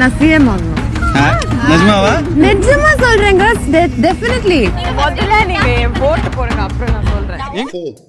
நான் சிஎம் ஆகணும். நிஜமாவா? நிஜமா சொல்றேங்க, డెఫినెట్లీ. முதல்ல நீங்க ஓட்டு போடுங்க, அப்புறம் நான் சொல்றேன்.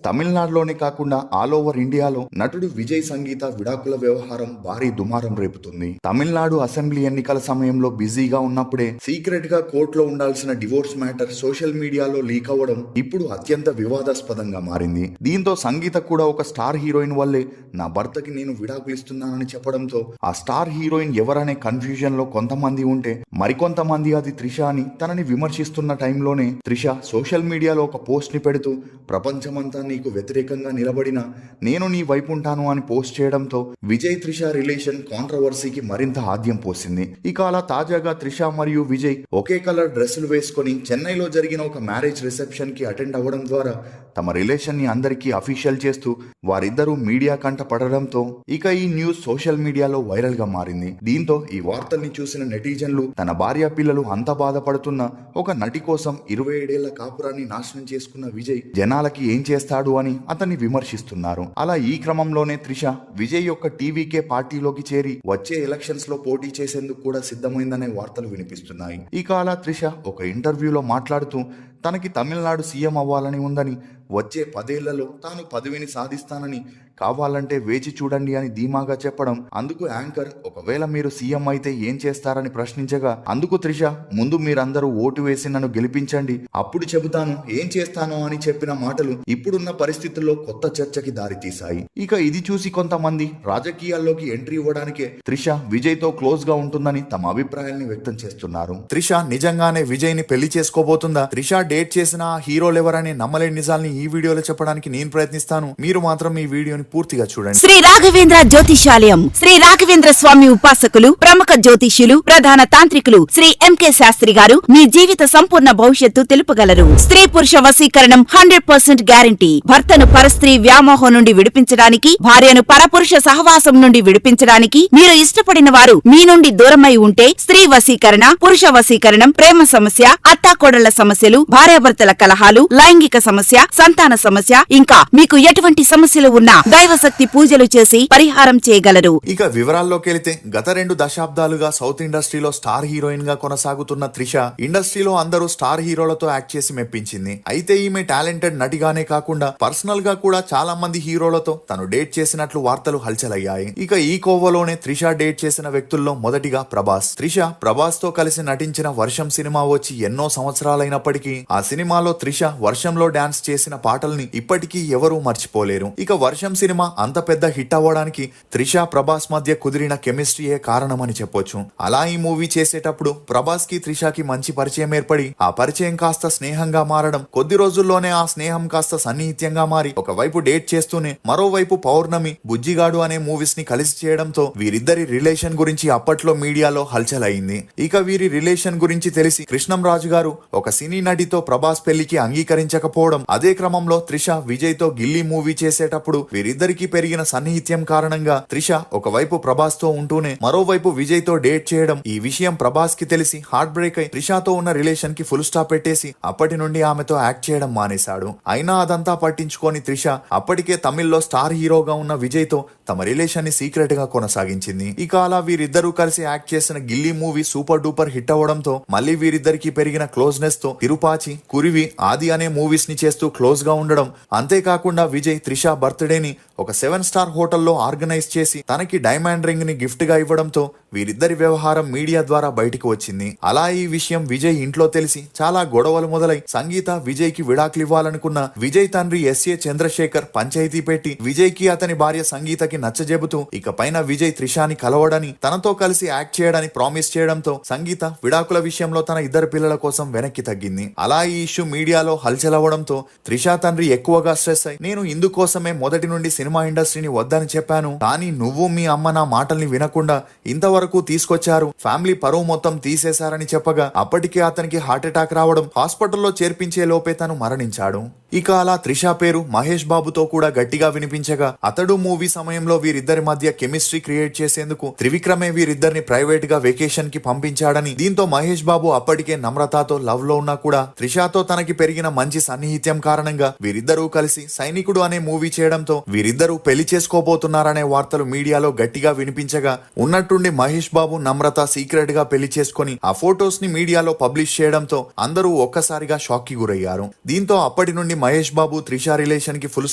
తమిళనాడులోనే కాకుండా ఆల్ ఓవర్ ఇండియాలో నటుడు విజయ్ సంగీత విడాకుల వ్యవహారం భారీ దుమారం రేపుతుంది. తమిళనాడు అసెంబ్లీ ఎన్నికల సమయంలో బిజీగా ఉన్నప్పుడే సీక్రెట్ గా కోర్టులో ఉండాల్సిన డివోర్స్ మ్యాటర్ సోషల్ మీడియాలో లీక్ అవ్వడం ఇప్పుడు అత్యంత వివాదాస్పదంగా మారింది. దీంతో సంగీత కూడా ఒక స్టార్ హీరోయిన్ వల్లే నా భర్తకి నేను విడాకులు ఇస్తున్నానని చెప్పడంతో ఆ స్టార్ హీరోయిన్ ఎవరనే కన్ఫ్యూజన్ లో కొంతమంది ఉంటే మరికొంతమంది అది త్రిష అని తనని విమర్శిస్తున్న టైంలోనే త్రిష సోషల్ మీడియాలో ఒక పోస్ట్ ని పెడుతూ ప్రపంచమంతా నీకు వ్యతిరేకంగా నిలబడిన నేను నీ వైపు ఉంటాను అని పోస్ట్ చేయడంతో విజయ్ త్రిష రిలేషన్ కాంట్రవర్సీకి మరింత ఆద్యం పోసింది. ఇక అలా తాజాగా త్రిష మరియు విజయ్ ఒకే కలర్ డ్రెస్సులు వేసుకొని చెన్నైలో జరిగిన ఒక మ్యారేజ్ రిసెప్షన్ కి అటెండ్ అవ్వడం ద్వారా తమ రిలేషన్ ని అందరికీ అఫీషియల్ చేస్తూ వారిద్దరూ మీడియా కంట పడడంతో ఇక ఈ న్యూస్ సోషల్ మీడియాలో వైరల్ గా మారింది. దీంతో ఈ వార్తల్ని చూసిన నెటిజన్లు తన భార్య పిల్లలు అంత బాధపడుతున్న ఒక నటి కోసం 27 ఏళ్ల కాపురాన్ని నాశనం చేసుకున్న విజయ్ జనాలకి ఏం చేస్తాడు అని అతన్ని విమర్శిస్తున్నారు. అలా ఈ క్రమంలోనే త్రిష విజయ్ యొక్క టీవీకే పార్టీలోకి చేరి వచ్చే ఎలక్షన్స్ లో పోటీ చేసేందుకు కూడా సిద్ధమైందనే వార్తలు వినిపిస్తున్నాయి. ఇక అలా త్రిష ఒక ఇంటర్వ్యూలో మాట్లాడుతూ తనకి తమిళనాడు సీఎం అవ్వాలని ఉందని, వచ్చే 10 ఏళ్లలో తాను పదవిని సాధిస్తానని, కావాలంటే వేచి చూడండి అని ధీమాగా చెప్పడం, అందుకు యాంకర్ ఒకవేళ మీరు సీఎం అయితే ఏం చేస్తారని ప్రశ్నించగా అందుకు త్రిష ముందు మీరందరూ ఓటు వేసి నన్ను గెలిపించండి, అప్పుడు చెబుతాను ఏం చేస్తానో అని చెప్పిన మాటలు ఇప్పుడున్న పరిస్థితుల్లో కొత్త చర్చకి దారితీశాయి. ఇక ఇది చూసి కొంతమంది రాజకీయాల్లోకి ఎంట్రీ ఇవ్వడానికే త్రిష విజయ్ తో క్లోజ్ గా ఉంటుందని తమ అభిప్రాయాల్ని వ్యక్తం చేస్తున్నారు. త్రిష నిజంగానే విజయ్ ని పెళ్లి చేసుకోబోతుందా? త్రిష డేట్ చేసిన హీరోలెవరని నమ్మలేని నిజాల్ని ఈ వీడియోలో చెప్పడానికి నేను ప్రయత్నిస్తాను. మీరు మాత్రం ఈ వీడియోని పూర్తిగా చూడండి. శ్రీ రాఘవేంద్ర జ్యోతిషాలయం, శ్రీ రాఘవేంద్ర స్వామి ఉపాసకులు, ప్రముఖ జ్యోతిష్యులు, ప్రధాన తాంత్రికులు శ్రీ ఎంకే శాస్త్రి గారు మీ జీవిత సంపూర్ణ భవిష్యత్తు తెలుపగలరు. స్త్రీ పురుష వశీకరణం 100% గ్యారంటీ. భర్తను పరస్త్రీ వ్యామోహం నుండి విడిపించడానికి, భార్యను పరపురుష సహవాసం నుండి విడిపించడానికి, మీరు ఇష్టపడిన వారు మీ నుండి దూరమై ఉంటే స్త్రీ వశీకరణ, పురుష వశీకరణం, ప్రేమ సమస్య, అత్తాకోడళ్ల సమస్యలు, భార్యాభర్తల కలహాలు, లైంగిక సమస్య, సంతాన సమస్య, ఇంకా మీకు ఎటువంటి సమస్యలు ఉన్నా దైవశక్తి పూజలు చేసి పరిహారం చేయగలరు. ఇక వివరాల్లోకి వెళితే గత 2 దశాబ్దాలుగా సౌత్ ఇండస్ట్రీలో స్టార్ హీరోయిన్ గా కొనసాగుతున్న త్రిష ఇండస్ట్రీలో అందరూ స్టార్ హీరోలతో యాక్ట్ చేసి మెప్పించింది. అయితే ఈమె టాలెంటెడ్ నటిగానే కాకుండా పర్సనల్ గా కూడా చాలా మంది హీరోలతో తను డేట్ చేసినట్లు వార్తలు హల్చలయ్యాయి. ఇక ఈ కోవలోనే త్రిష డేట్ చేసిన వ్యక్తుల్లో మొదటిగా ప్రభాస్. త్రిష ప్రభాస్ తో కలిసి నటించిన వర్షం సినిమా వచ్చి ఎన్నో సంవత్సరాలైనప్పటికీ ఆ సినిమాలో త్రిష వర్షంలో డాన్స్ చేసిన పాటల్ని ఇప్పటికీ ఎవరూ మర్చిపోలేరు. ఇక వర్షం సినిమా అంత పెద్ద హిట్ అవ్వడానికి త్రిష ప్రభాస్ మధ్య కుదిరిన కెమిస్ట్రీయే కారణమని చెప్పొచ్చు. అలా ఈ మూవీ చేసేటప్పుడు ప్రభాస్ కి త్రిషకి మంచి పరిచయం ఏర్పడి ఆ పరిచయం కాస్త స్నేహంగా మారడం, కొద్ది రోజుల్లోనే ఆ స్నేహం కాస్త సన్నిహిత్యంగా మారి ఒకవైపు డేట్ చేస్తూనే మరోవైపు పౌర్ణమి, బుజ్జిగాడు అనే మూవీస్ ని కలిసి చేయడంతో వీరిద్దరి రిలేషన్ గురించి అప్పట్లో మీడియాలో హల్చల్ అయింది. ఇక వీరి రిలేషన్ గురించి తెలిసి కృష్ణంరాజు గారు ఒక సినీ నటితో ప్రభాస్ పెళ్లికి అంగీకరించకపోవడం, అదే క్రమంలో త్రిష విజయ్ తో గిల్లీ మూవీ చేసేటప్పుడు వీరిద్దరికి పెరిగిన సన్నిహిత్యం కారణంగా త్రిష ఒకవైపు ప్రభాస్ తో ఉంటూనే మరోవైపు విజయ్ తో డేట్ చేయడం, ఈ విషయం ప్రభాస్ కి తెలిసి హార్ట్ బ్రేక్ అయి త్రిషతో ఉన్న రిలేషన్ కి ఫుల్ స్టాప్ పెట్టేసి అప్పటి నుండి ఆమెతో యాక్ట్ చేయడం మానేశాడు. అయినా అదంతా పట్టించుకొని త్రిష అప్పటికే తమిళ్లో స్టార్ హీరోగా ఉన్న విజయ్ తో తమ రిలేషన్ ని సీక్రెట్ గా కొనసాగించింది. ఇక అలా వీరిద్దరూ కలిసి యాక్ట్ చేసిన గిల్లీ మూవీ సూపర్ డూపర్ హిట్ అవ్వడంతో మళ్ళీ వీరిద్దరికి పెరిగిన క్లోజ్నెస్ తో తిరుపాచి, కురివి, ఆది అనే మూవీస్ ని చేస్తూ క్లోజ్ గా ఉండడం, అంతేకాకుండా విజయ్ త్రిష బర్త్డేని ఒక 7 స్టార్ హోటల్లో ఆర్గనైజ్ చేసి తనకి డైమండ్ రింగ్ ని గిఫ్ట్ గా ఇవ్వడంతో వీరిద్దరి వ్యవహారం మీడియా ద్వారా బయటకు వచ్చింది. అలా ఈ విషయం విజయ్ ఇంట్లో తెలిసి చాలా గొడవలు మొదలై సంగీత విజయ్ కి విడాకులు ఇవ్వాలనుకున్న విజయ్ తండ్రి ఎస్ఏ చంద్రశేఖర్ పంచాయతీ పెట్టి విజయ్ కి అతని భార్య సంగీతకి నచ్చజెబుతూ ఇక పైన విజయ్ త్రిషాని కలవడని, తనతో కలిసి యాక్ట్ చేయడని ప్రామిస్ చేయడంతో సంగీత విడాకుల విషయంలో తన 2 పిల్లల కోసం వెనక్కి తగ్గింది. అలా ఈ ఇష్యూ మీడియాలో హల్చల్ అవ్వడంతో త్రిష తండ్రి ఎక్కువగా స్ట్రెస్ అయి నేను ఇందుకోసమే మొదటి నుండి సినిమా ఇండస్ట్రీని వద్దని చెప్పాను, కానీ నువ్వు మీ అమ్మ నా మాటల్ని వినకుండా ఇంతవరకు తీసుకొచ్చారు, ఫ్యామిలీ పరువు మొత్తం తీసేశారని చెప్పగా అప్పటికే అతనికి హార్ట్ అటాక్ రావడం, హాస్పిటల్లో చేర్పించే లోపే తను మరణించాడు. ఇక అలా త్రిష పేరు మహేష్ బాబుతో కూడా గట్టిగా వినిపించగా అతడు మూవీ సమయంలో వీరిద్దరి మధ్య కెమిస్ట్రీ క్రియేట్ చేసేందుకు త్రివిక్రమే వీరిద్దరిని ప్రైవేట్ గా వెకేషన్ కి పంపించాడని, దీంతో మహేష్ బాబు అప్పటికే నమ్రతతో లవ్ లో ఉన్నా కూడా త్రిషతో తనకి పెరిగిన మంచి సన్నిహిత్యం కారణంగా వీరిద్దరూ కలిసి సైనికుడు అనే మూవీ చేయడంతో వీరిద్దరూ పెళ్లి చేసుకోబోతున్నారనే వార్తలు మీడియాలో గట్టిగా వినిపించగా ఉన్నట్టుండి మహేష్ మహేష్ బాబు నమ్రత సీక్రెట్ గా పెళ్లి చేసుకుని ఆ ఫొటోస్ ని మీడియాలో పబ్లిష్ చేయడంతో అందరూ ఒక్కసారిగా షాక్ కి గురయ్యారు. దీంతో అప్పటి నుండి మహేష్ బాబు త్రిష రిలేషన్ కి ఫుల్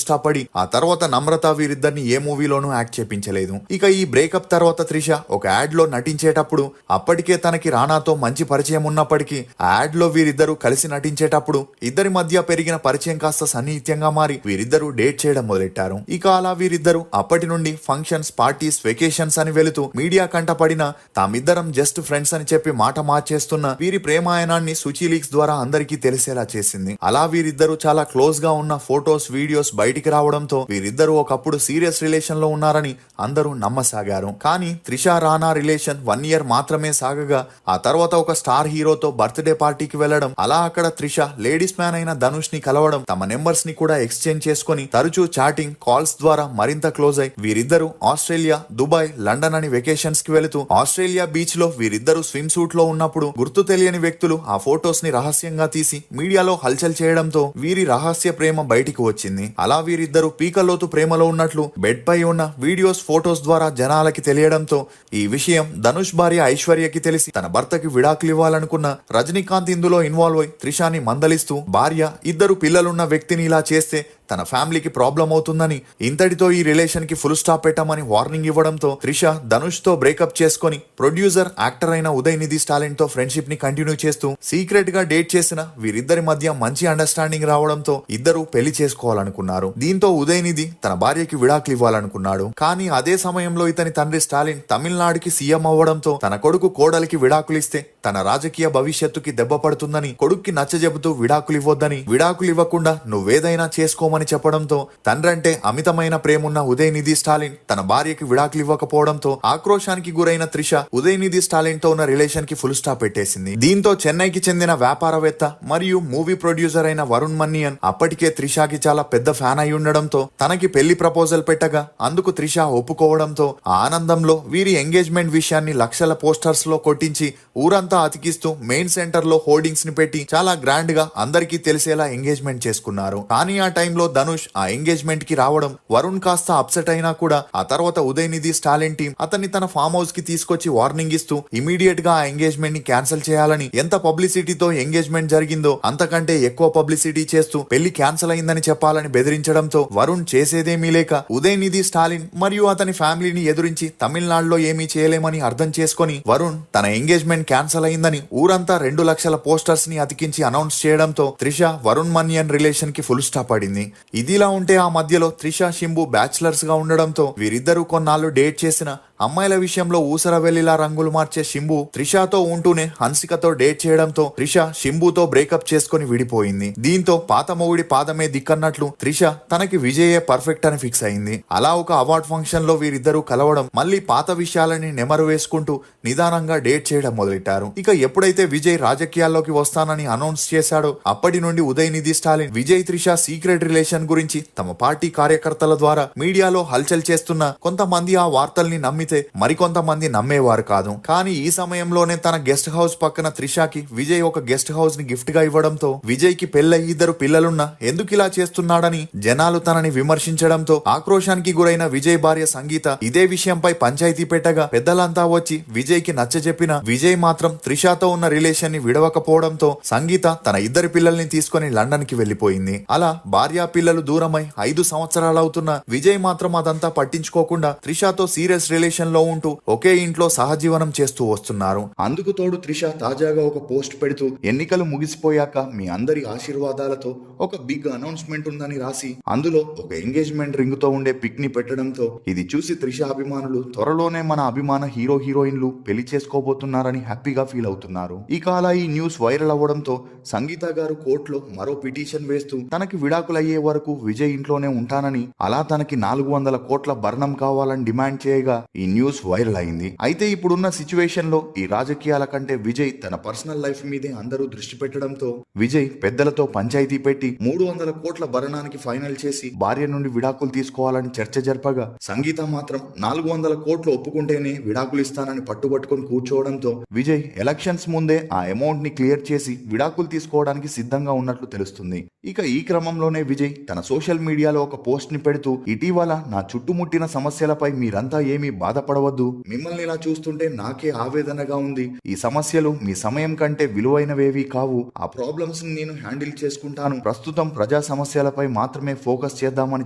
స్టాప్ పడి ఆ తర్వాత నమ్రత వీరిద్దరిని ఏ మూవీలోనూ యాక్ట్ చేపించలేదు. ఇక ఈ బ్రేకప్ తర్వాత త్రిష ఒక యాడ్ లో నటించేటప్పుడు అప్పటికే తనకి రానాతో మంచి పరిచయం ఉన్నప్పటికీ ఆ యాడ్ లో వీరిద్దరూ కలిసి నటించేటప్పుడు ఇద్దరి మధ్య పెరిగిన పరిచయం కాస్త సన్నిహిత్యంగా మారి వీరిద్దరూ డేట్ చేయడం మొదలెట్టారు. ఇక అలా వీరిద్దరూ అప్పటి నుండి ఫంక్షన్స్, పార్టీస్, వెకేషన్స్ అని వెళుతూ మీడియా కంటపడిన తామిద్దరం జస్ట్ ఫ్రెండ్స్ అని చెప్పి మాట మార్చేస్తున్న వీరి ప్రేమాయణాన్ని సుచి లీక్స్ ద్వారా అందరికీ తెలిసేలా చేసింది. అలా వీరిద్దరూ చాలా క్లోజ్ గా ఉన్న ఫోటోస్, వీడియోస్ బయటికి రావడంతో వీరిద్దరూ ఒకప్పుడు సీరియస్ రిలేషన్ లో ఉన్నారని అందరూ నమ్మసాగారు. కానీ త్రిష రానా రిలేషన్ 1 year మాత్రమే సాగగా ఆ తర్వాత ఒక స్టార్ హీరోతో బర్త్డే పార్టీకి వెళ్లడం, అలా అక్కడ త్రిష లేడీస్ మ్యాన్ అయిన ధనుష్ ని కలవడం, తమ నెంబర్స్ ని కూడా ఎక్స్చేంజ్ చేసుకుని తరచూ చాటింగ్, కాల్స్ ద్వారా మరింత క్లోజ్ అయి వీరిద్దరూ ఆస్ట్రేలియా, దుబాయ్, లండన్ అని వెకేషన్స్ కి వెళుతూ ఆస్ట్రేలియా బీచ్ లో వీరిద్దరూ స్విమ్ సూట్ లో ఉన్నప్పుడు గుర్తు తెలియని వ్యక్తులు ఆ ఫొటోస్ ని రహస్యంగా తీసి మీడియాలో హల్చల్ చేయడంతో వీరి రహస్య ప్రేమ బయటికి వచ్చింది. అలా వీరిద్దరూ పీకల్లోతు ప్రేమలో ఉన్నట్లు బెడ్ పై ఉన్న వీడియోస్, ఫొటోస్ ద్వారా జనాలకి తెలియడంతో ఈ విషయం ధనుష్ భార్య ఐశ్వర్యకి తెలిసి తన భర్తకి విడాకులు ఇవ్వాలనుకున్న రజనీకాంత్ ఇందులో ఇన్వాల్వ్ అయి త్రిషాని మందలిస్తూ, భార్య ఇద్దరు పిల్లలున్న వ్యక్తిని ఇలా చేస్తే తన ఫ్యామిలీకి ప్రాబ్లం అవుతుందని, ఇంతటితో ఈ రిలేషన్ కి ఫుల్ స్టాప్ పెట్టమని వార్నింగ్ ఇవ్వడంతో త్రిష ధనుష్ తో బ్రేకప్ చేసుకుని ప్రొడ్యూసర్, యాక్టర్ అయిన ఉదయనిధి స్టాలిన్ తో ఫ్రెండ్షిప్ ని కంటిన్యూ చేస్తూ సీక్రెట్ గా డేట్ చేసిన వీరిద్దరి మధ్య మంచి అండర్స్టాండింగ్ రావడంతో ఇద్దరు పెళ్లి చేసుకోవాలనుకున్నారు. దీంతో ఉదయనిధి తన భార్యకి విడాకులు ఇవ్వాలనుకున్నాడు. కానీ అదే సమయంలో ఇతని తండ్రి స్టాలిన్ తమిళనాడుకి సీఎం అవ్వడంతో తన కొడుకు కోడలికి విడాకులు ఇస్తే తన రాజకీయ భవిష్యత్తుకి దెబ్బ పడుతుందని కొడుక్కి నచ్చజెబుతూ విడాకులు ఇవ్వొద్దని, విడాకులు ఇవ్వకుండా నువ్వేదైనా చేసుకోమని చెప్పడంతో తండ్రంటే అమితమైన ప్రేమున్న ఉదయనిధి స్టాలిన్ తన భార్యకి విడాకులు ఇవ్వకపోవడంతో ఆక్రోశానికి గురైన త్రిష ఉదయనిధి స్టాలిన్ తో ఉన్న రిలేషన్ కి ఫుల్ స్టాప్ పెట్టేసింది. దీంతో చెన్నైకి చెందిన వ్యాపారవేత్త మరియు మూవీ ప్రొడ్యూసర్ అయిన వరుణ్ మన్నియన్ అప్పటికే త్రిషకి చాలా పెద్ద ఫ్యాన్ అయి ఉండడంతో తనకి పెళ్లి ప్రపోజల్ పెట్టగా అందుకు త్రిష ఒప్పుకోవడంతో ఆ ఆనందంలో వీరి ఎంగేజ్మెంట్ విషయాన్ని లక్షల పోస్టర్స్ లో కొట్టించి ఊరంతా అతికిస్తూ మెయిన్ సెంటర్ లో హోర్డింగ్స్ ని పెట్టి చాలా గ్రాండ్ గా అందరికీ తెలిసేలా ఎంగేజ్మెంట్ చేసుకున్నారు. కానీ ఆ టైంలో ధనుష్ ఆ ఎంగేజ్మెంట్ కి రావడం వరుణ్ కాస్త అప్సెట్ అయినా కూడా ఆ తర్వాత ఉదయనిధి స్టాలిన్ టీం అతన్ని తన ఫామ్ హౌస్ కి తీసుకొచ్చి వార్నింగ్ ఇస్తూ ఇమీడియట్ గా ఆ ఎంగేజ్మెంట్ ని క్యాన్సిల్ చేయాలని, ఎంత పబ్లిసిటీతో ఎంగేజ్మెంట్ జరిగిందో అంతకంటే ఎక్కువ పబ్లిసిటీ చేస్తూ పెళ్లి క్యాన్సిల్ అయిందని చెప్పాలని బెదిరించడంతో వరుణ్ చేసేదేమీ లేక ఉదయనిధి స్టాలిన్ మరియు అతని ఫ్యామిలీని ఎదురించి తమిళనాడులో ఏమీ చేయలేమని అర్థం చేసుకుని వరుణ్ తన ఎంగేజ్మెంట్ క్యాన్సిల్ అయిందని ఊరంతా 2 లక్షల పోస్టర్స్ ని అతికించి అనౌన్స్ చేయడంతో త్రిష, వరుణ్ మన్యన్ రిలేషన్ కి ఫుల్ స్టాప్ పడింది. ఇదిలా ఉంటే ఆ మధ్యలో త్రిష, శింబు బ్యాచిలర్స్ గా ఉండడంతో వీరిద్దరూ కొన్నాళ్ళు డేట్ చేసిన అమ్మాయిల విషయంలో ఊసర వెల్లిలా రంగులు మార్చే శింబు త్రిషతో ఉంటూనే హన్సికతో డేట్ చేయడంతో త్రిష శింబుతో బ్రేకప్ చేసుకుని విడిపోయింది. దీంతో పాత మొగుడి పాదమే దిక్కన్నట్లు త్రిష తనకి విజయే పర్ఫెక్ట్ అని ఫిక్స్ అయింది. అలా ఒక అవార్డ్ ఫంక్షన్ లో వీరిద్దరూ కలవడం, మళ్ళీ పాత విషయాలని నెమరు వేసుకుంటూ నిదానంగా డేట్ చేయడం మొదలెట్టారు. ఇక ఎప్పుడైతే విజయ్ రాజకీయాల్లోకి వస్తానని అనౌన్స్ చేశాడో అప్పటి నుండి ఉదయనిధి స్టాలిన్ విజయ్, త్రిష సీక్రెట్ రిలేషన్ గురించి తమ పార్టీ కార్యకర్తల ద్వారా మీడియాలో హల్చల్ చేస్తున్న కొంతమంది ఆ వార్తల్ని నమ్మితే మరికొంతమంది నమ్మేవారు కాదు. కానీ ఈ సమయంలోనే తన గెస్ట్ హౌస్ పక్కన త్రిషకి విజయ్ ఒక గెస్ట్ హౌస్ ని గిఫ్ట్ గా ఇవ్వడంతో విజయ్ కి పెళ్ళయి 2 పిల్లలున్నా ఎందుకు ఇలా చేస్తున్నాడని జనాలు తనని విమర్శించడంతో ఆక్రోశానికి గురైన విజయ్ భార్య సంగీత ఇదే విషయంపై పంచాయతీ పెట్టగా పెద్దలంతా వచ్చి విజయ్ కి నచ్చజెప్పిన విజయ్ మాత్రం త్రిషతో ఉన్న రిలేషన్ ని విడవకపోవడంతో సంగీత తన 2 పిల్లల్ని తీసుకుని లండన్ కి వెళ్లిపోయింది. అలా భార్య, పిల్లలు దూరమై 5 సంవత్సరాలవుతున్న విజయ్ మాత్రం అదంతా పట్టించుకోకుండా త్రిషతో సీరియస్ రిలేషన్ లో ఉంటూ ఒకే ఇంట్లో సహజీవనం చేస్తూ వస్తున్నారు. అందుకు తోడు త్రిష తాజాగా ఒక పోస్ట్ పెడుతూ ఎన్నికలు ముగిసిపోయాక మీ అందరి ఆశీర్వాదాలతో ఒక బిగ్ అనౌన్స్మెంట్ ఉందని రాసి అందులో ఒక ఎంగేజ్మెంట్ రింగ్ తో ఉండే పిక్ ని పెట్టడంతో ఇది చూసి త్రిష అభిమానులు త్వరలోనే మన అభిమాన హీరో, హీరోయిన్లు పెళ్లి చేసుకోబోతున్నారని హ్యాపీగా ఫీల్ అవుతున్నారు. ఇక అలా ఈ న్యూస్ వైరల్ అవ్వడంతో సంగీత గారు కోర్టులో మరో పిటిషన్ వేస్తూ తనకి విడాకులయ్యే వరకు విజయ్ ఇంట్లోనే ఉంటానని, అలా తనకి 400 కోట్ల భరణం కావాలని డిమాండ్ చేయగా ఈ న్యూస్ వైరల్ అయింది. అయితే ఇప్పుడున్న సిచ్యువేషన్ లో ఈ రాజకీయాల కంటే విజయ్ తన పర్సనల్ లైఫ్ మీదే అందరూ దృష్టి పెట్టడంతో విజయ్ పెద్దలతో పంచాయతీ పెట్టి 300 కోట్ల భరణానికి ఫైనల్ చేసి భార్య నుండి విడాకులు తీసుకోవాలని చర్చ జరపగా సంగీత మాత్రం 400 కోట్లు ఒప్పుకుంటేనే విడాకులు ఇస్తానని పట్టుబట్టుకుని కూర్చోవడంతో విజయ్ ఎలక్షన్స్ ముందే ఆ అమౌంట్ ని క్లియర్ చేసి విడాకులు తీసుకోవడానికి సిద్ధంగా ఉన్నట్లు తెలుస్తుంది. ఇక ఈ క్రమంలోనే విజయ్ తన సోషల్ మీడియాలో ఒక పోస్ట్ ని పెడుతూ ఇటీవల నా చుట్టుముట్టిన సమస్యలపై మీరంతా ఏమీ బాధ బాధపడవద్దు. మిమ్మల్ని ఇలా చూస్తుంటే నాకే ఆవేదనగా ఉంది. ఈ సమస్యలు మీ సమయం కంటే విలువైనవేవి కావు. ఆ ప్రాబ్లమ్స్ ని నేను హ్యాండిల్ చేసుకుంటాను. ప్రస్తుతం ప్రజా సమస్యలపై మాత్రమే ఫోకస్ చేద్దామని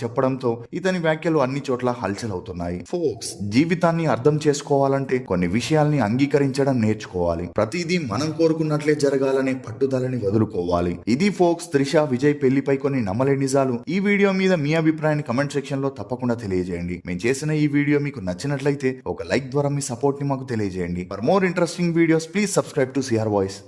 చెప్పడంతో ఇతని వ్యాఖ్యలు అన్ని చోట్ల హల్చల్ అవుతున్నాయి. ఫోక్స్, జీవితాన్ని అర్థం చేసుకోవాలంటే కొన్ని విషయాల్ని అంగీకరించడం నేర్చుకోవాలి. ప్రతిదీ మనం కోరుకున్నట్లే జరగాలనే పట్టుదలని వదులుకోవాలి. ఇది ఫోక్స్ త్రిష విజయ్ పెళ్లిపై కొన్ని నమ్మలేని నిజాలు. ఈ వీడియో మీద మీ అభిప్రాయాన్ని కమెంట్ సెక్షన్ లో తప్పకుండా తెలియజేయండి. మేము చేసిన ఈ వీడియో మీకు నచ్చినట్లయితే ఒక లైక్ ద్వారా మీ సపోర్ట్ ని మాకు తెలియజేయండి. For more interesting videos please subscribe to CR voice.